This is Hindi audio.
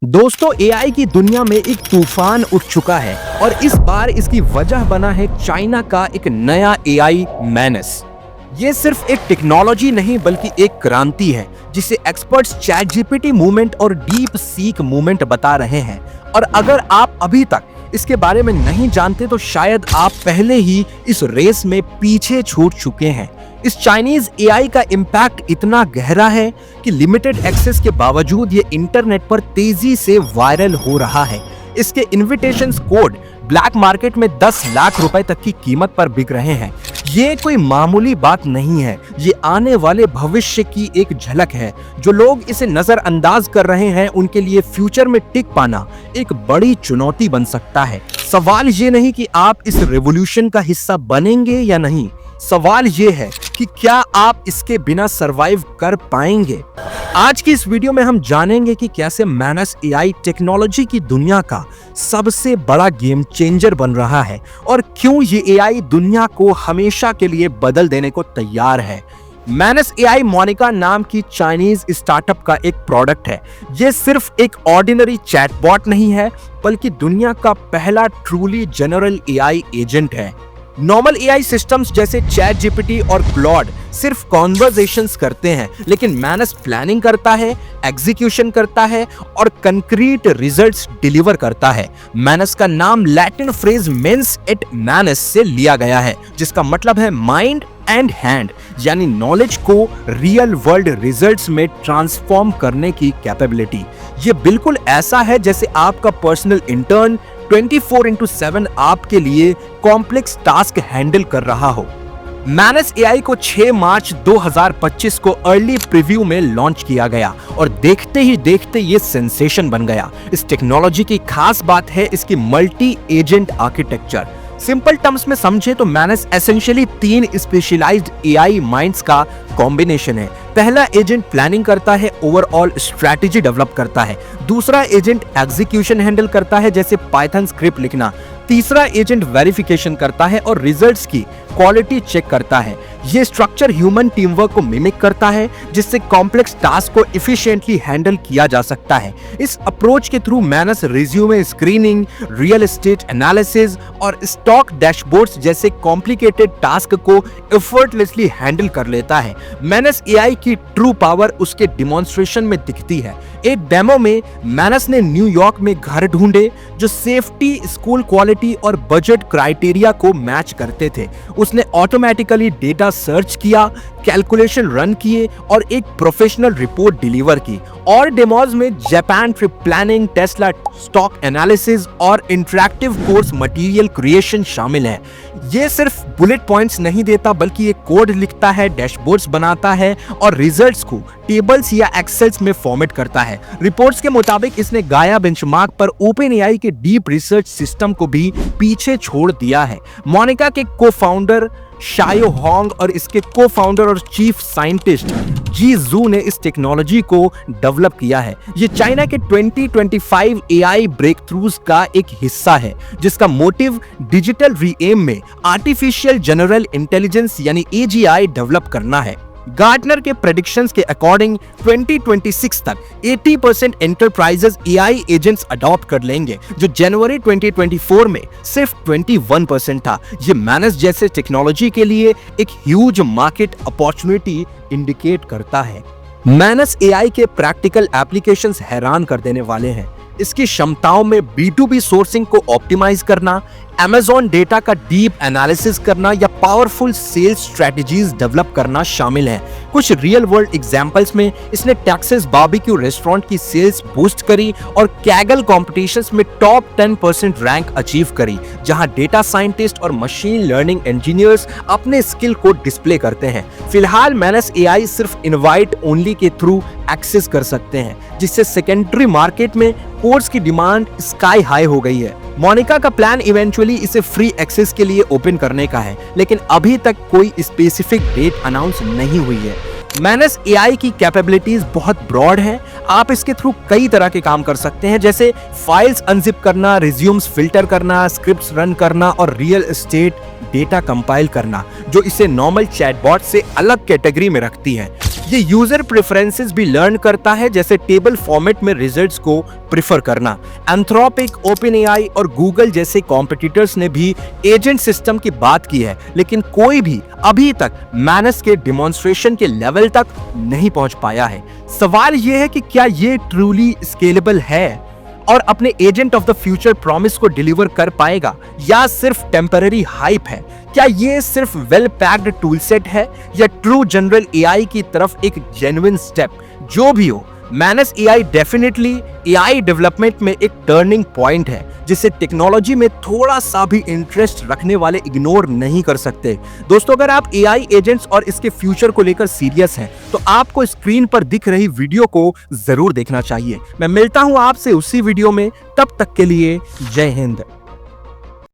दोस्तों एआई की दुनिया में एक तूफान उठ चुका है और इस बार इसकी वजह बना है चाइना का एक नया एआई मैनस। ये सिर्फ एक टेक्नोलॉजी नहीं बल्कि एक क्रांति है जिसे एक्सपर्ट्स चैट जीपीटी मूवमेंट और डीप सीक मूवमेंट बता रहे हैं। और अगर आप अभी तक इसके बारे में नहीं जानते तो शायद आप पहले ही इस रेस में पीछे छूट चुके हैं। इस चाइनीज एआई का इम्पैक्ट इतना गहरा है कि लिमिटेड एक्सेस के बावजूद ये इंटरनेट पर तेजी से वायरल हो रहा है। इसके इन्विटेशंस कोड ब्लैक मार्केट में 10 लाख रुपए तक की कीमत पर बिक रहे हैं। ये कोई मामूली बात नहीं है, ये आने वाले भविष्य की एक झलक है। जो लोग इसे नजरअंदाज कर रहे हैं उनके लिए फ्यूचर में टिक पाना एक बड़ी चुनौती बन सकता है। सवाल ये नहीं कि आप इस रेवोल्यूशन का हिस्सा बनेंगे या नहीं, सवाल ये है कि क्या आप इसके बिना सरवाइव कर पाएंगे। आज की इस वीडियो में हम जानेंगे कि कैसे मैनस एआई टेक्नोलॉजी की दुनिया का सबसे बड़ा गेम चेंजर बन रहा है और क्यों ये एआई दुनिया को हमेशा के लिए बदल देने को तैयार है। मैनस एआई मोनिका नाम की चाइनीज स्टार्टअप का एक प्रोडक्ट है। ये सिर्फ एक ऑर्डिनरी चैटबॉट नहीं है बल्कि दुनिया का पहला ट्रूली जनरल एआई एजेंट है। नॉर्मल एआई सिस्टम्स जैसे चैट जीपीटी और क्लॉड सिर्फ कॉन्वर्सेशंस करते हैं, लेकिन मैनस प्लानिंग करता है, एग्जीक्यूशन करता है और कंक्रीट रिजल्ट्स डिलीवर करता है। मैनस का नाम लैटिन फ्रेज मेंस एट मैनस से लिया गया है, जिसका मतलब है माइंड एंड हैंड, यानी नॉलेज को रियल वर्ल्ड रिजल्ट्स में ट्रांसफॉर्म करने की कैपेबिलिटी। ये बिल्कुल ऐसा है जैसे आपका पर्सनल इंटर्न 24/7 आपके लिए कॉम्प्लेक्स टास्क हैंडल कर रहा हो। मैनस एआई को 6 मार्च 2025 को अर्ली प्रीव्यू में लॉन्च किया गया और देखते ही देखते ये सेंसेशन बन गया। इस टेक्नोलॉजी की खास बात है इसकी multi agent architecture. Simple terms में समझे तो Manus essentially 3 specialised AI minds का कॉम्बिनेशन है। पहला एजेंट प्लानिंग करता है, ओवरऑल स्ट्रैटेजी डेवलप करता है। दूसरा एजेंट एग्जीक्यूशन हैंडल करता है, जैसे पाइथन स्क्रिप्ट लिखना। तीसरा एजेंट वेरिफिकेशन करता है और रिजल्ट्स की क्वालिटी चेक करता है। ये स्ट्रक्चर ह्यूमन टीम वर्क को मिमिक करता है, जिससे कॉम्प्लेक्स टास्क को एफिशिएंटली हैंडल किया जा सकता है। इस अप्रोच के through minus resume screening, real estate analysis और स्टॉक डैशबोर्ड्स जैसे कॉम्प्लिकेटेड टास्क को एफर्टलेसली हैंडल कर लेता है। मैनस एआई की ट्रू पावर उसके डिमॉन्स्ट्रेशन में दिखती है। एक डेमो में मैनस ने न्यूयॉर्क में घर ढूंढे जो सेफ्टी, स्कूल क्वालिटी और बजट क्राइटेरिया को मैच करते थे। उसने ऑटोमेटिकली डेटा सर्च किया, कैलकुलेशन रन किए और एक प्रोफेशनल रिपोर्ट डिलीवर की। और डेमोज में Japan trip planning, Tesla stock analysis और इंटरैक्टिव कोर्स मटेरियल क्रिएशन शामिल है। ये सिर्फ बुलेट पॉइंट्स नहीं देता बल्कि ये कोड लिखता है, डैशबोर्ड्स बनाता है और रिजल्ट्स को टेबल्स या एक्सेल्स में फॉर्मेट करता है। रिपोर्ट्स के मुताबिक इसने गाया बेंचमार्क पर ओपन एआई के डीप रिसर्च सिस्टम को भी पीछे छोड़ दिया है। मोनिका के को-फाउंडर शायो होंग और इसके को-फाउंडर और चीफ साइंटिस्ट जी जू ने इस टेक्नोलॉजी को डेवलप किया है। ये चाइना के 2025 एआई ब्रेकथ्रूज का एक हिस्सा है, जिसका मोटिव डिजिटल रीएम में आर्टिफिशियल जनरल इंटेलिजेंस यानी एजीआई डेवलप करना है। गार्टनर के प्रेडिक्शंस के अकॉर्डिंग 2026 तक 80% एंटरप्राइजेस एआई एजेंट्स अडॉप्ट कर लेंगे, जो जनवरी 2024 में सिर्फ 21% था। ये मैनस जैसे टेक्नोलॉजी के लिए एक ह्यूज मार्केट अपॉर्चुनिटी इंडिकेट करता है। मैनस एआई के प्रैक्टिकल एप्लीकेशंस हैरान कर देने वाले हैं। इसकी क्षमताओं में B2B सोर्सिंग को ऑप्टिमाइज करना, Amazon डेटा का डीप एनालिसिस करना या पावरफुल सेल्स स्ट्रेटजीज डेवलप करना शामिल है। कुछ रियल वर्ल्ड एग्जांपल्स में इसने टेक्सास बारबेक्यू रेस्टोरेंट की सेल्स बूस्ट करी और कैगल कॉम्पिटिशंस में टॉप 10% रैंक अचीव करी, जहां डेटा साइंटिस्ट और मशीन लर्निंग इंजीनियर्स अपने स्किल को डिस्प्ले करते हैं। फिलहाल मैनस एआई सिर्फ इनवाइट ओनली के थ्रू एक्सेस कर सकते हैं, जिससे सेकेंडरी मार्केट में कोर्स की डिमांड स्काई हाई हो गई है। मोनिका का प्लान इवेंचुअली इसे फ्री एक्सेस के लिए ओपन करने का है, लेकिन अभी तक कोई स्पेसिफिक डेट अनाउंस नहीं हुई है। मैनस एआई की कैपेबिलिटीज बहुत ब्रॉड है। आप इसके थ्रू कई तरह के काम कर सकते हैं, जैसे फाइल्स अनजिप करना, रिज्यूम्स फिल्टर करना, स्क्रिप्ट्स रन करना और रियल एस्टेट डेटा कंपाइल करना, जो इसे नॉर्मल चैटबॉट से अलग कैटेगरी में रखती है। ये यूजर प्रेफरेंसेस भी लर्न करता है, जैसे टेबल फॉर्मेट में रिजल्ट्स को प्रिफर करना। एंथ्रोपिक, ओपनएआई और गूगल जैसे कॉम्पिटिटर्स ने भी एजेंट सिस्टम की बात की है, लेकिन कोई भी अभी तक मैनस के डिमॉन्स्ट्रेशन के लेवल तक नहीं पहुंच पाया है। सवाल यह है कि क्या ये ट्रूली स्केलेबल है और अपने agent of the future promise को डिलीवर कर पाएगा, या सिर्फ टेम्पररी हाइप है? क्या ये सिर्फ वेल पैक्ड टूल सेट है या ट्रू जनरल एआई की तरफ एक जेन्युइन स्टेप? जो भी हो, minus AI definitely AI development में एक टर्निंग पॉइंट है, जिसे टेक्नोलॉजी में थोड़ा सा भी इंटरेस्ट रखने वाले इग्नोर नहीं कर सकते। दोस्तों, अगर आप एआई एजेंट्स और इसके फ्यूचर को लेकर सीरियस हैं, तो आपको स्क्रीन पर दिख रही वीडियो को जरूर देखना चाहिए। मैं मिलता हूं आपसे उसी वीडियो में, तब तक के लिए जय हिंद।